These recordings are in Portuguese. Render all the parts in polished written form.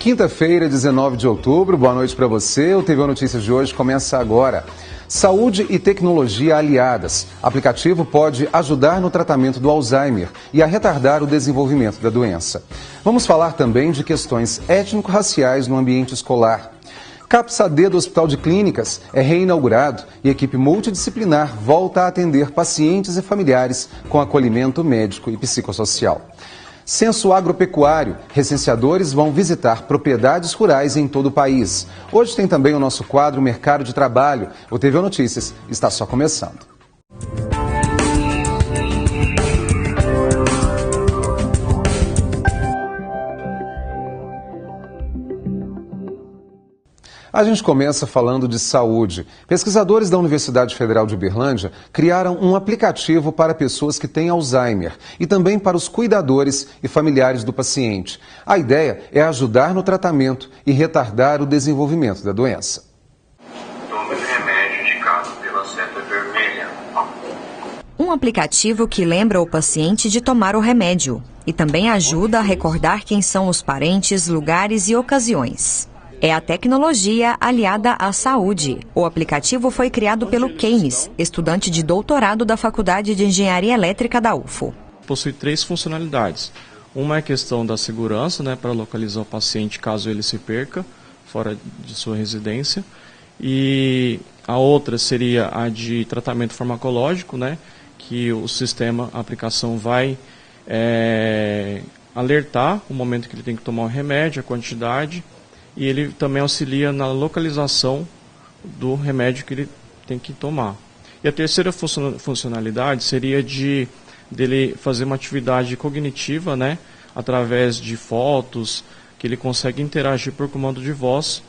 Quinta-feira, 19 de outubro, boa noite para você. O TV Notícias de hoje começa agora. Saúde e tecnologia aliadas. O aplicativo pode ajudar no tratamento do Alzheimer e a retardar o desenvolvimento da doença. Vamos falar também de questões étnico-raciais no ambiente escolar. CAPS AD do Hospital de Clínicas é reinaugurado e a equipe multidisciplinar volta a atender pacientes e familiares com acolhimento médico e psicossocial. Censo agropecuário. Recenseadores vão visitar propriedades rurais em todo o país. Hoje tem também o nosso quadro Mercado de Trabalho. O TV Notícias está só começando. A gente começa falando de saúde. Pesquisadores da Universidade Federal de Uberlândia criaram um aplicativo para pessoas que têm Alzheimer e também para os cuidadores e familiares do paciente. A ideia é ajudar no tratamento e retardar o desenvolvimento da doença. Tome o remédio indicado pela seta vermelha. Um aplicativo que lembra o paciente de tomar o remédio e também ajuda a recordar quem são os parentes, lugares e ocasiões. É a tecnologia aliada à saúde. O aplicativo foi criado pelo Keynes, estudante de doutorado da Faculdade de Engenharia Elétrica da UFO. Possui 3 funcionalidades. Uma é a questão da segurança, para localizar o paciente caso ele se perca fora de sua residência. E a outra seria a de tratamento farmacológico, que o sistema, a aplicação vai alertar o momento que ele tem que tomar o remédio, a quantidade. E ele também auxilia na localização do remédio que ele tem que tomar. E a terceira funcionalidade seria dele fazer uma atividade cognitiva, através de fotos, que ele consegue interagir por comando de voz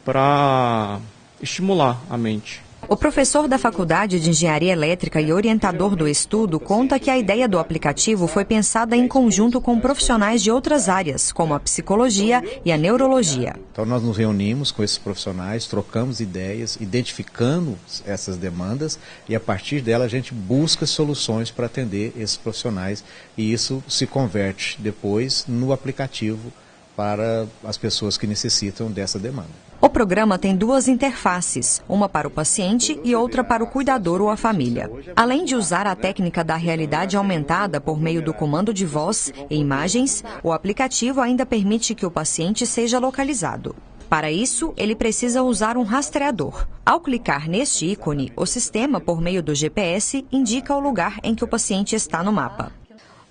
para estimular a mente. O professor da Faculdade de Engenharia Elétrica e orientador do estudo conta que a ideia do aplicativo foi pensada em conjunto com profissionais de outras áreas, como a psicologia e a neurologia. Então nós nos reunimos com esses profissionais, trocamos ideias, identificando essas demandas e a partir dela a gente busca soluções para atender esses profissionais e isso se converte depois no aplicativo para as pessoas que necessitam dessa demanda. O programa tem 2 interfaces, uma para o paciente e outra para o cuidador ou a família. Além de usar a técnica da realidade aumentada por meio do comando de voz e imagens, o aplicativo ainda permite que o paciente seja localizado. Para isso, ele precisa usar um rastreador. Ao clicar neste ícone, o sistema, por meio do GPS, indica o lugar em que o paciente está no mapa.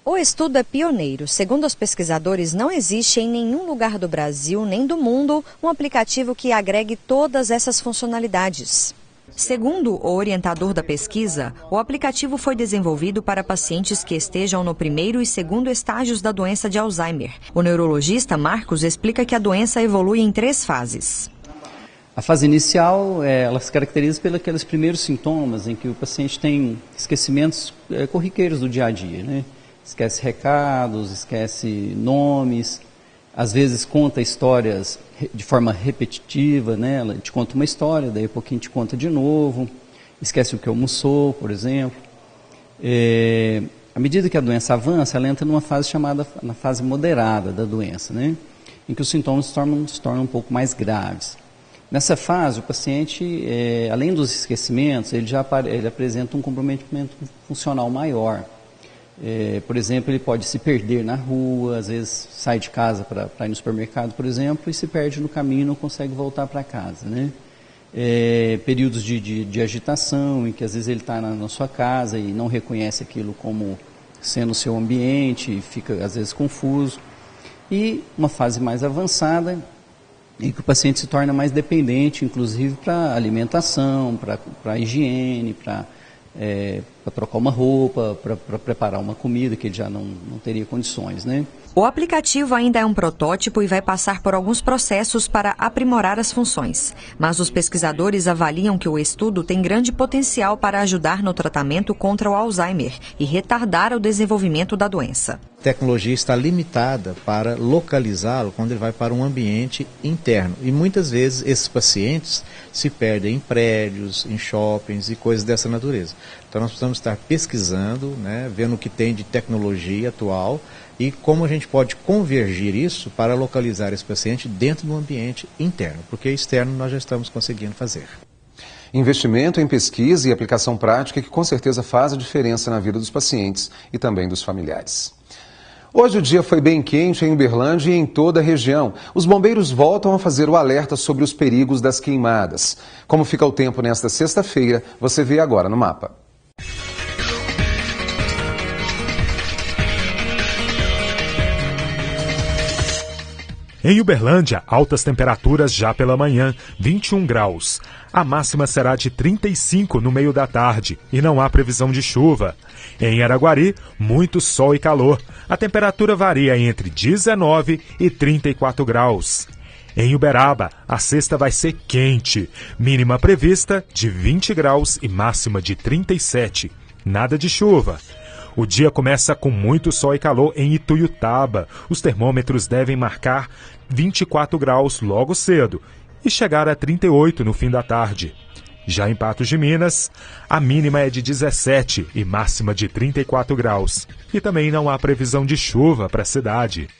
O estudo é pioneiro. Segundo os pesquisadores, não existe em nenhum lugar do Brasil nem do mundo um aplicativo que agregue todas essas funcionalidades. Segundo o orientador da pesquisa, o aplicativo foi desenvolvido para pacientes que estejam no 1º e 2º estágios da doença de Alzheimer. O neurologista Marcos explica que a doença evolui em 3 fases. A fase inicial, ela se caracteriza pelos aqueles primeiros sintomas em que o paciente tem esquecimentos corriqueiros do dia a dia, Esquece recados, esquece nomes, às vezes conta histórias de forma repetitiva, Ela te conta uma história, daí a pouquinho te conta de novo, esquece o que almoçou, por exemplo. À medida que a doença avança, ela entra numa fase chamada na fase moderada da doença, em que os sintomas se tornam um pouco mais graves. Nessa fase, o paciente, além dos esquecimentos, ele apresenta um comprometimento funcional maior. Por exemplo, ele pode se perder na rua, às vezes sai de casa para ir no supermercado, por exemplo, e se perde no caminho e não consegue voltar para casa. Períodos de agitação, em que às vezes ele está na sua casa e não reconhece aquilo como sendo o seu ambiente, e fica às vezes confuso. E uma fase mais avançada, em que o paciente se torna mais dependente, inclusive para alimentação, para higiene, para trocar uma roupa, para preparar uma comida que ele já não teria condições, O aplicativo ainda é um protótipo e vai passar por alguns processos para aprimorar as funções. Mas os pesquisadores avaliam que o estudo tem grande potencial para ajudar no tratamento contra o Alzheimer e retardar o desenvolvimento da doença. A tecnologia está limitada para localizá-lo quando ele vai para um ambiente interno. E muitas vezes esses pacientes se perdem em prédios, em shoppings e coisas dessa natureza. Então nós precisamos vamos estar pesquisando, né, vendo o que tem de tecnologia atual e como a gente pode convergir isso para localizar esse paciente dentro do ambiente interno, porque externo nós já estamos conseguindo fazer. Investimento em pesquisa e aplicação prática que com certeza faz a diferença na vida dos pacientes e também dos familiares. Hoje o dia foi bem quente em Uberlândia e em toda a região. Os bombeiros voltam a fazer o alerta sobre os perigos das queimadas. Como fica o tempo nesta sexta-feira, você vê agora no mapa. Em Uberlândia, altas temperaturas já pela manhã, 21 graus. A máxima será de 35 no meio da tarde e não há previsão de chuva. Em Araguari, muito sol e calor. A temperatura varia entre 19 e 34 graus. Em Uberaba, a sexta vai ser quente. Mínima prevista de 20 graus e máxima de 37. Nada de chuva. O dia começa com muito sol e calor em Ituiutaba. Os termômetros devem marcar 24 graus logo cedo e chegar a 38 no fim da tarde. Já em Patos de Minas, a mínima é de 17 e máxima de 34 graus. E também não há previsão de chuva para a cidade.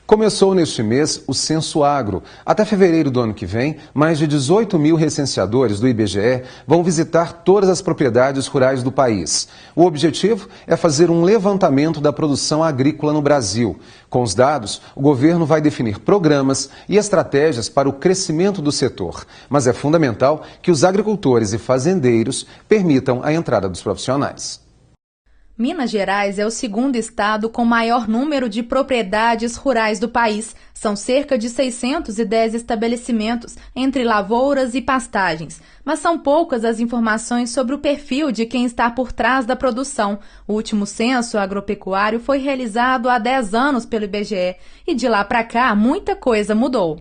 Começou neste mês o Censo Agro. Até fevereiro do ano que vem, mais de 18 mil recenseadores do IBGE vão visitar todas as propriedades rurais do país. O objetivo é fazer um levantamento da produção agrícola no Brasil. Com os dados, o governo vai definir programas e estratégias para o crescimento do setor. Mas é fundamental que os agricultores e fazendeiros permitam a entrada dos profissionais. Minas Gerais é o segundo estado com maior número de propriedades rurais do país. São cerca de 610 estabelecimentos, entre lavouras e pastagens. Mas são poucas as informações sobre o perfil de quem está por trás da produção. O último censo agropecuário foi realizado há 10 anos pelo IBGE e de lá para cá muita coisa mudou.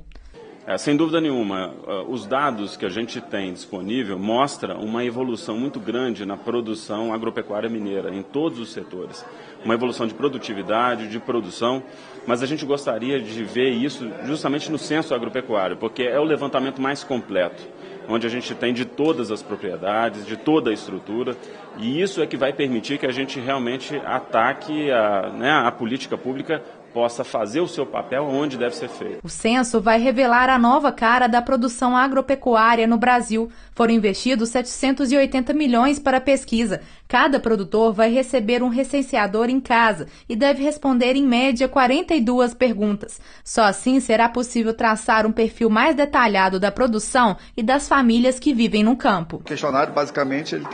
Sem dúvida nenhuma, os dados que a gente tem disponível mostram uma evolução muito grande na produção agropecuária mineira, em todos os setores. Uma evolução de produtividade, de produção, mas a gente gostaria de ver isso justamente no censo agropecuário, porque é o levantamento mais completo, onde a gente tem de todas as propriedades, de toda a estrutura, e isso é que vai permitir que a gente realmente ataque a política pública, possa fazer o seu papel onde deve ser feito. O censo vai revelar a nova cara da produção agropecuária no Brasil. Foram investidos 780 milhões para a pesquisa. Cada produtor vai receber um recenseador em casa e deve responder em média 42 perguntas. Só assim será possível traçar um perfil mais detalhado da produção e das famílias que vivem no campo. O questionário, basicamente, ele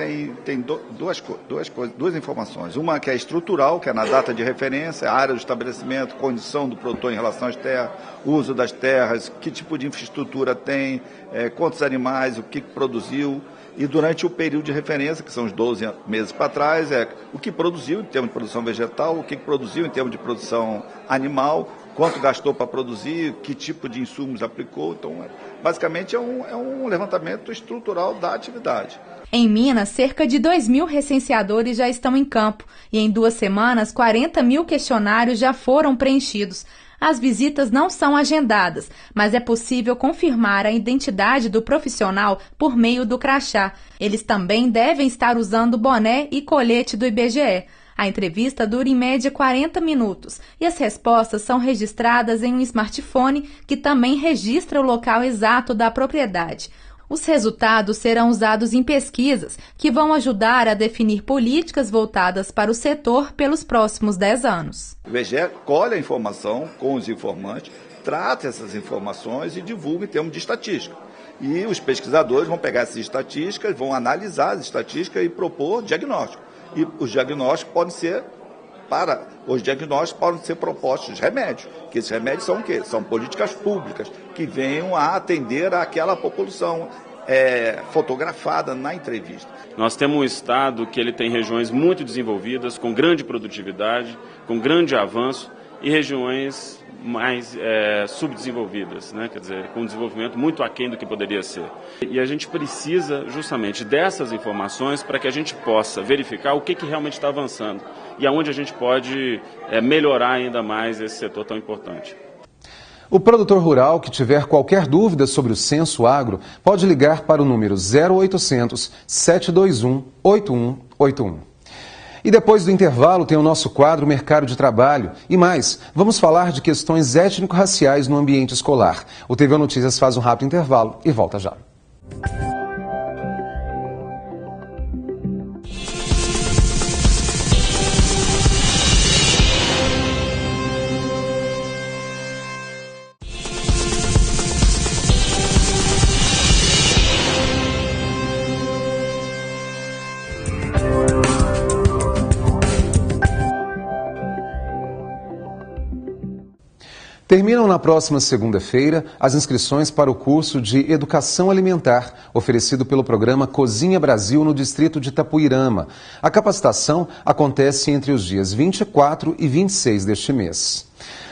tem duas informações. Uma que é estrutural, que é na data de referência, a área do estabelecimento, condição do produtor em relação às terras, uso das terras, que tipo de infraestrutura tem, quantos animais, o que produziu. E durante o período de referência, que são os 12 meses para trás, o que produziu em termos de produção vegetal, o que produziu em termos de produção animal, quanto gastou para produzir, que tipo de insumos aplicou. Então, basicamente, é um levantamento estrutural da atividade. Em Minas, cerca de 2.000 recenseadores já estão em campo e em 2 semanas, 40 mil questionários já foram preenchidos. As visitas não são agendadas, mas é possível confirmar a identidade do profissional por meio do crachá. Eles também devem estar usando boné e colete do IBGE. A entrevista dura em média 40 minutos e as respostas são registradas em um smartphone que também registra o local exato da propriedade. Os resultados serão usados em pesquisas que vão ajudar a definir políticas voltadas para o setor pelos próximos 10 anos. O IBGE colhe a informação com os informantes, trata essas informações e divulga em termos de estatística. E os pesquisadores vão pegar essas estatísticas, vão analisar as estatísticas e propor diagnóstico. E os diagnósticos podem ser propostos remédios, que esses remédios são o quê? São políticas públicas que venham a atender àquela população fotografada na entrevista. Nós temos um estado que ele tem regiões muito desenvolvidas, com grande produtividade, com grande avanço, e regiões mais subdesenvolvidas, né? Quer dizer, com um desenvolvimento muito aquém do que poderia ser. E a gente precisa justamente dessas informações para que a gente possa verificar o que realmente está avançando e aonde a gente pode melhorar ainda mais esse setor tão importante. O produtor rural que tiver qualquer dúvida sobre o Censo Agro pode ligar para o número 0800 721 8181. E depois do intervalo tem o nosso quadro Mercado de Trabalho. E mais, vamos falar de questões étnico-raciais no ambiente escolar. O TV Notícias faz um rápido intervalo e volta já. Terminam na próxima segunda-feira as inscrições para o curso de Educação Alimentar, oferecido pelo programa Cozinha Brasil no distrito de Itapuirama. A capacitação acontece entre os dias 24 e 26 deste mês.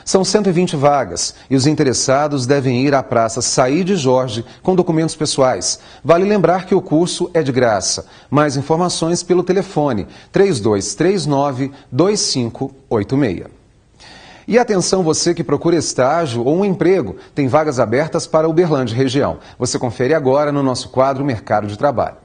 São 120 vagas e os interessados devem ir à Praça Saíde Jorge com documentos pessoais. Vale lembrar que o curso é de graça. Mais informações pelo telefone 3239-2586. E atenção você que procura estágio ou um emprego, tem vagas abertas para Uberlândia região. Você confere agora no nosso quadro Mercado de Trabalho.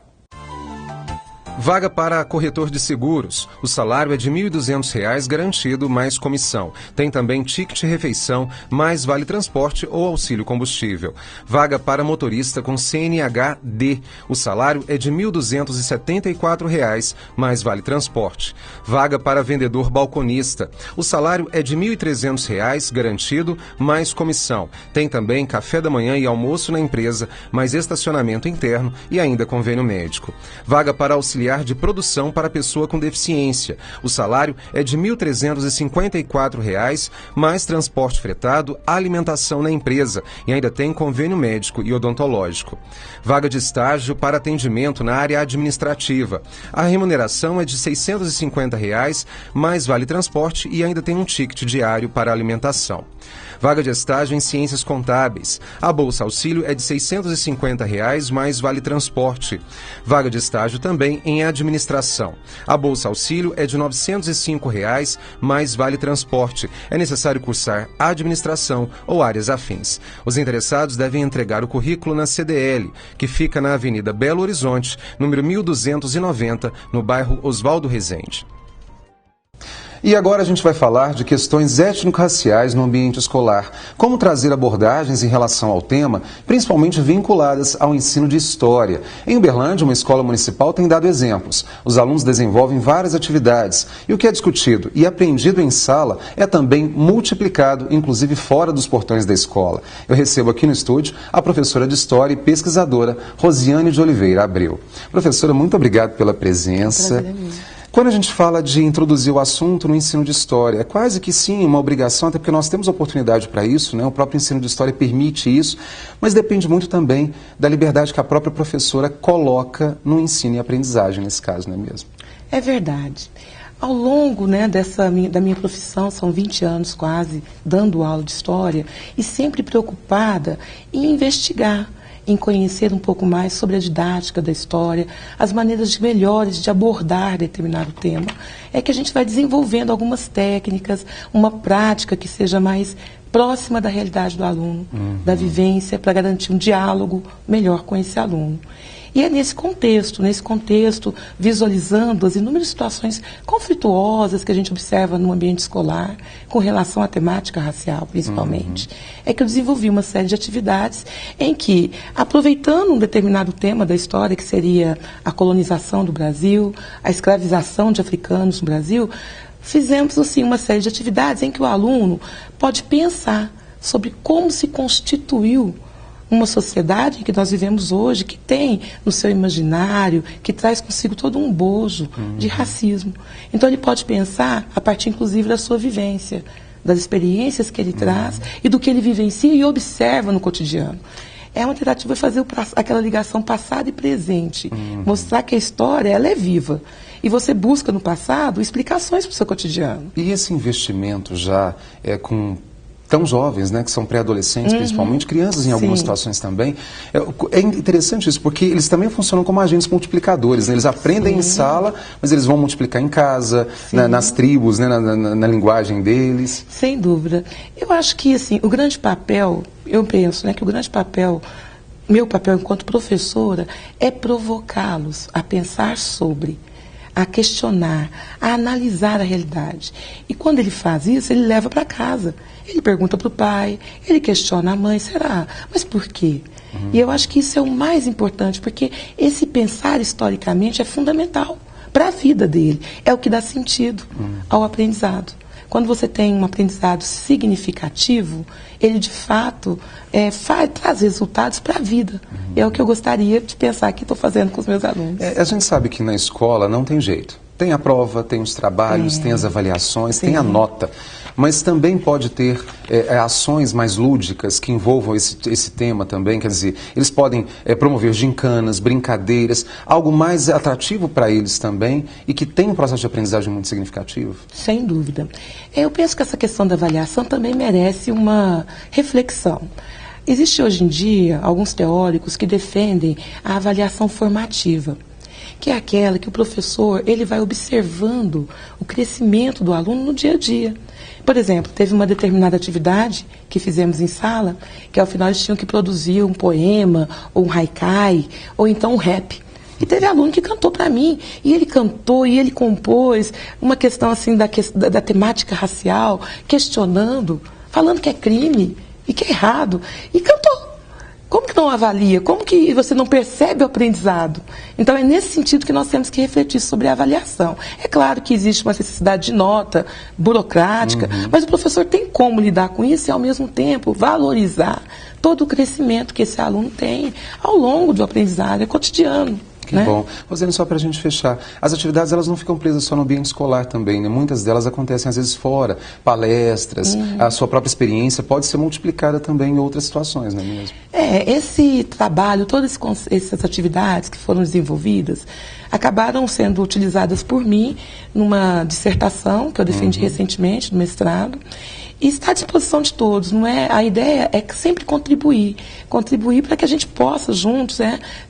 Vaga para corretor de seguros. O salário é de R$ 1.200 garantido, mais comissão. Tem também ticket refeição, mais vale transporte ou auxílio combustível. Vaga para motorista com CNH-D. O salário é de R$ 1.274, mais vale transporte. Vaga para vendedor balconista. O salário é de R$ 1.300 garantido, mais comissão. Tem também café da manhã e almoço na empresa, mais estacionamento interno e ainda convênio médico. Vaga para auxiliar de produção para pessoa com deficiência. O salário é de R$ 1.354, mais transporte fretado, alimentação na empresa e ainda tem convênio médico e odontológico. Vaga de estágio para atendimento na área administrativa. A remuneração é de R$ 650, mais vale transporte e ainda tem um ticket diário para alimentação. Vaga de estágio em ciências contábeis. A bolsa auxílio é de R$ 650, mais vale transporte. Vaga de estágio também em administração. A bolsa auxílio é de R$ 905, mais vale transporte. É necessário cursar administração ou áreas afins. Os interessados devem entregar o currículo na CDL, que fica na Avenida Belo Horizonte, número 1290, no bairro Oswaldo Rezende. E agora a gente vai falar de questões étnico-raciais no ambiente escolar. Como trazer abordagens em relação ao tema, principalmente vinculadas ao ensino de história. Em Uberlândia, uma escola municipal tem dado exemplos. Os alunos desenvolvem várias atividades. E o que é discutido e aprendido em sala é também multiplicado, inclusive fora dos portões da escola. Eu recebo aqui no estúdio a professora de História e pesquisadora Rosiane de Oliveira Abreu. Professora, muito obrigado pela presença. Quando a gente fala de introduzir o assunto no ensino de história, é quase que sim uma obrigação, até porque nós temos oportunidade para isso, né? O próprio ensino de história permite isso, mas depende muito também da liberdade que a própria professora coloca no ensino e aprendizagem, nesse caso, não é mesmo? É verdade. Ao longo, né, da minha profissão, são 20 anos quase, dando aula de história, e sempre preocupada em investigar, em conhecer um pouco mais sobre a didática da história, as maneiras melhores de abordar determinado tema, é que a gente vai desenvolvendo algumas técnicas, uma prática que seja mais próxima da realidade do aluno, da vivência, para garantir um diálogo melhor com esse aluno. E é nesse contexto, visualizando as inúmeras situações conflituosas que a gente observa no ambiente escolar, com relação à temática racial, principalmente, é que eu desenvolvi uma série de atividades em que, aproveitando um determinado tema da história, que seria a colonização do Brasil, a escravização de africanos no Brasil, fizemos, assim, uma série de atividades em que o aluno pode pensar sobre como se constituiu uma sociedade em que nós vivemos hoje, que tem no seu imaginário, que traz consigo todo um bojo de racismo. Então ele pode pensar a partir, inclusive, da sua vivência, das experiências que ele traz e do que ele vivencia e observa no cotidiano. É uma tentativa de fazer aquela ligação passado e presente, mostrar que a história ela é viva. E você busca no passado explicações para o seu cotidiano. E esse investimento já com tão jovens, né, que são pré-adolescentes, principalmente, crianças em algumas situações também. É interessante isso, porque eles também funcionam como agentes multiplicadores, né? Eles aprendem em sala, mas eles vão multiplicar em casa, nas tribos, né, na linguagem deles. Sem dúvida. Eu acho que, assim, o grande papel, eu penso, né, que o grande papel, meu papel enquanto professora, é provocá-los a pensar sobre, a questionar, a analisar a realidade. E quando ele faz isso, ele leva para casa. Ele pergunta para o pai, ele questiona a mãe, será? Mas por quê? E eu acho que isso é o mais importante, porque esse pensar historicamente é fundamental para a vida dele. É o que dá sentido ao aprendizado. Quando você tem um aprendizado significativo, ele de fato traz resultados para a vida. É o que eu gostaria de pensar que estou fazendo com os meus alunos. A gente sabe que na escola não tem jeito. Tem a prova, tem os trabalhos, tem as avaliações, tem a nota. Mas também pode ter ações mais lúdicas que envolvam esse tema também. Quer dizer, eles podem promover gincanas, brincadeiras, algo mais atrativo para eles também e que tem um processo de aprendizagem muito significativo. Sem dúvida. Eu penso que essa questão da avaliação também merece uma reflexão. Existe hoje em dia alguns teóricos que defendem a avaliação formativa, que é aquela que o professor ele vai observando o crescimento do aluno no dia a dia. Por exemplo, teve uma determinada atividade que fizemos em sala, que ao final eles tinham que produzir um poema, ou um haikai, ou então um rap. E teve aluno que cantou para mim, e ele cantou, e ele compôs uma questão assim da temática racial, questionando, falando que é crime e que é errado, e cantou. Como que não avalia? Como que você não percebe o aprendizado? Então, é nesse sentido que nós temos que refletir sobre a avaliação. É claro que existe uma necessidade de nota burocrática, mas o professor tem como lidar com isso e, ao mesmo tempo, valorizar todo o crescimento que esse aluno tem ao longo do aprendizado cotidiano. Que bom. Rosane, só para a gente fechar, as atividades elas não ficam presas só no ambiente escolar também, né? Muitas delas acontecem às vezes fora, palestras, a sua própria experiência pode ser multiplicada também em outras situações, não é mesmo? Esse trabalho, todas essas atividades que foram desenvolvidas, acabaram sendo utilizadas por mim numa dissertação que eu defendi recentemente, no mestrado, e está à disposição de todos, não é? A ideia é sempre contribuir para que a gente possa juntos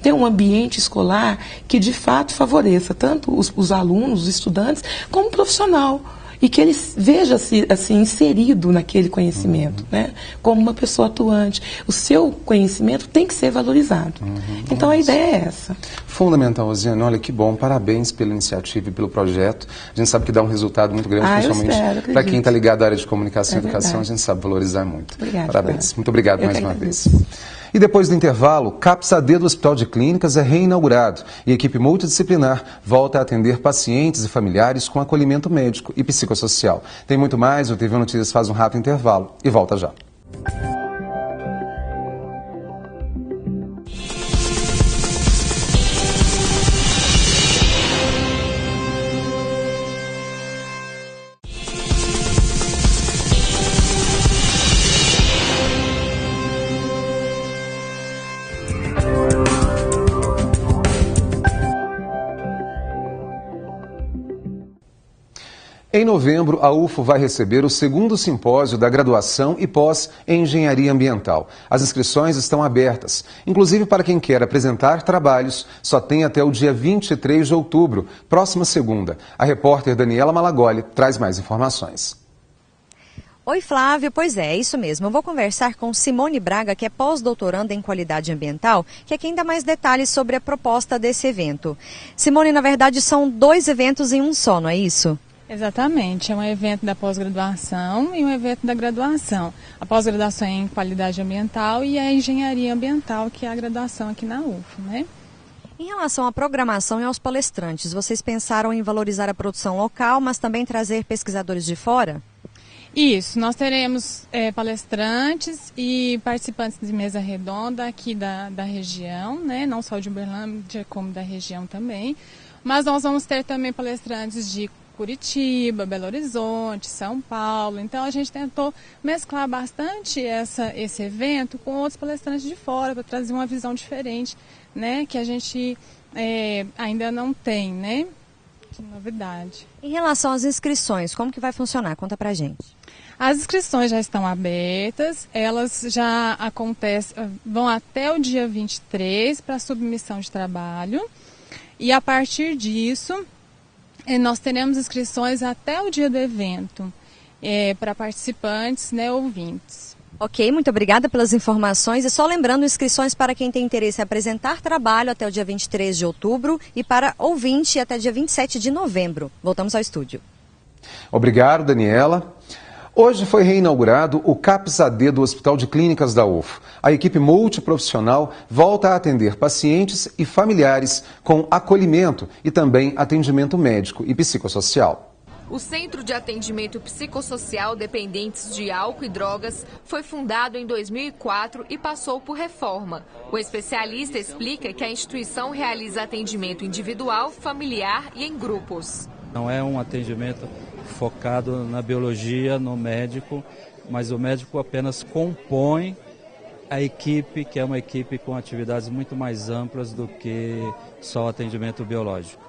ter um ambiente escolar que de fato favoreça tanto os alunos, os estudantes, como o profissional. E que ele veja-se assim, inserido naquele conhecimento, né? Como uma pessoa atuante. O seu conhecimento tem que ser valorizado. Então a ideia é essa. Fundamental, Rosiane. Olha que bom, parabéns pela iniciativa e pelo projeto. A gente sabe que dá um resultado muito grande, principalmente para quem está ligado à área de comunicação e educação, a gente sabe valorizar muito. Obrigada, parabéns. Clara. Muito obrigado mais uma vez. E depois do intervalo, CAPS AD do Hospital de Clínicas é reinaugurado e a equipe multidisciplinar volta a atender pacientes e familiares com acolhimento médico e psicossocial. Tem muito mais, o TV Notícias faz um rápido intervalo e volta já. Em novembro, a UFO vai receber o segundo simpósio da graduação e pós em Engenharia Ambiental. As inscrições estão abertas. Inclusive, para quem quer apresentar trabalhos, só tem até o dia 23 de outubro, próxima segunda. A repórter Daniela Malagoli traz mais informações. Oi, Flávio. Pois é isso mesmo. Eu vou conversar com Simone Braga, que é pós-doutoranda em qualidade ambiental, que quer dar mais detalhes sobre a proposta desse evento. Simone, na verdade, são 2 eventos em um só, não é isso? Exatamente, é um evento da pós-graduação e um evento da graduação. A pós-graduação é em qualidade ambiental e a engenharia ambiental, que é a graduação aqui na UFO, né? Em relação à programação e aos palestrantes, vocês pensaram em valorizar a produção local, mas também trazer pesquisadores de fora? Isso, nós teremos palestrantes e participantes de mesa redonda aqui da região, né? Não só de Uberlândia, como da região também. Mas nós vamos ter também palestrantes de Curitiba, Belo Horizonte, São Paulo. Então a gente tentou mesclar bastante esse evento com outros palestrantes de fora para trazer uma visão diferente, né, que a gente ainda não tem, né? Que novidade. Em relação às inscrições, como que vai funcionar? Conta pra gente. As inscrições já estão abertas, elas já vão até o dia 23 para submissão de trabalho. E a partir disso, nós teremos inscrições até o dia do evento, para participantes, né, ouvintes. Ok, muito obrigada pelas informações. E só lembrando, inscrições para quem tem interesse em apresentar trabalho até o dia 23 de outubro e para ouvinte até dia 27 de novembro. Voltamos ao estúdio. Obrigado, Daniela. Hoje foi reinaugurado o CAPS-AD do Hospital de Clínicas da UFO. A equipe multiprofissional volta a atender pacientes e familiares com acolhimento e também atendimento médico e psicossocial. O Centro de Atendimento Psicossocial Dependentes de Álcool e Drogas foi fundado em 2004 e passou por reforma. O especialista explica que a instituição realiza atendimento individual, familiar e em grupos. Não é um atendimento focado na biologia, no médico, mas o médico apenas compõe a equipe, que é uma equipe com atividades muito mais amplas do que só o atendimento biológico.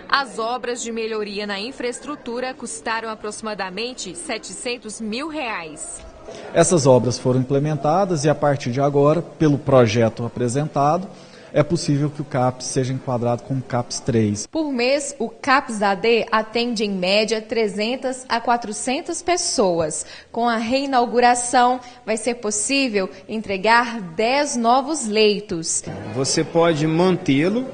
As obras de melhoria na infraestrutura custaram aproximadamente R$700 mil. Essas obras foram implementadas e a partir de agora, pelo projeto apresentado, é possível que o CAPS seja enquadrado como CAPS 3. Por mês, o CAPS-AD atende em média 300 a 400 pessoas. Com a reinauguração, vai ser possível entregar 10 novos leitos. Você pode mantê-lo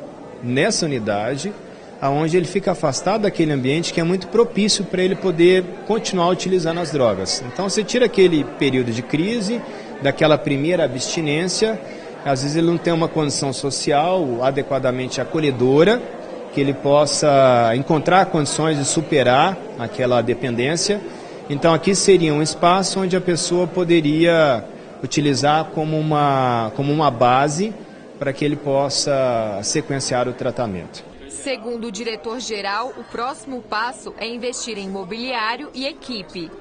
nessa unidade, onde ele fica afastado daquele ambiente que é muito propício para ele poder continuar utilizando as drogas. Então você tira aquele período de crise, daquela primeira abstinência. Às vezes ele não tem uma condição social adequadamente acolhedora, que ele possa encontrar condições de superar aquela dependência. Então aqui seria um espaço onde a pessoa poderia utilizar como uma base para que ele possa sequenciar o tratamento. Segundo o diretor-geral, o próximo passo é investir em mobiliário e equipe.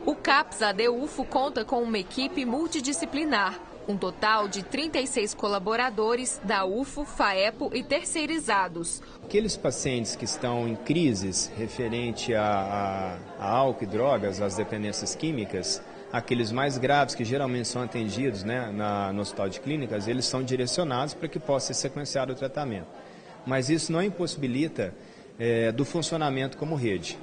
O CAPS-AD UFO conta com uma equipe multidisciplinar, um total de 36 colaboradores da UFO, FAEPO e terceirizados. Aqueles pacientes que estão em crises referente a álcool e drogas, às dependências químicas, aqueles mais graves que geralmente são atendidos, né, no hospital de clínicas, eles são direcionados para que possa ser sequenciado o tratamento. Mas isso não impossibilita do funcionamento como rede.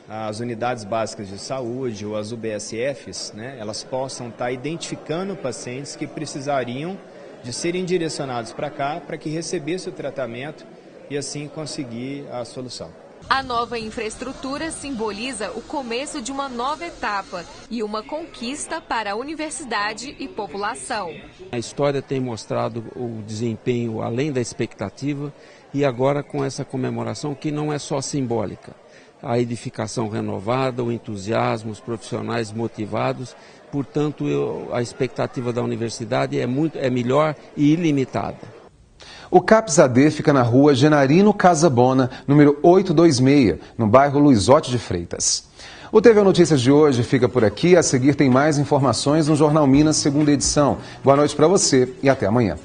As unidades básicas de saúde ou as UBSFs, né, elas possam estar identificando pacientes que precisariam de serem direcionados para cá para que recebesse o tratamento e assim conseguir a solução. A nova infraestrutura simboliza o começo de uma nova etapa e uma conquista para a universidade e população. A história tem mostrado o desempenho além da expectativa e agora com essa comemoração que não é só simbólica. A edificação renovada, o entusiasmo, os profissionais motivados, portanto a expectativa da universidade é melhor e ilimitada. O CAPS-AD fica na rua Genarino Casabona, número 826, no bairro Luizote de Freitas. O TV Notícias de hoje fica por aqui. A seguir tem mais informações no Jornal Minas, segunda edição. Boa noite para você e até amanhã.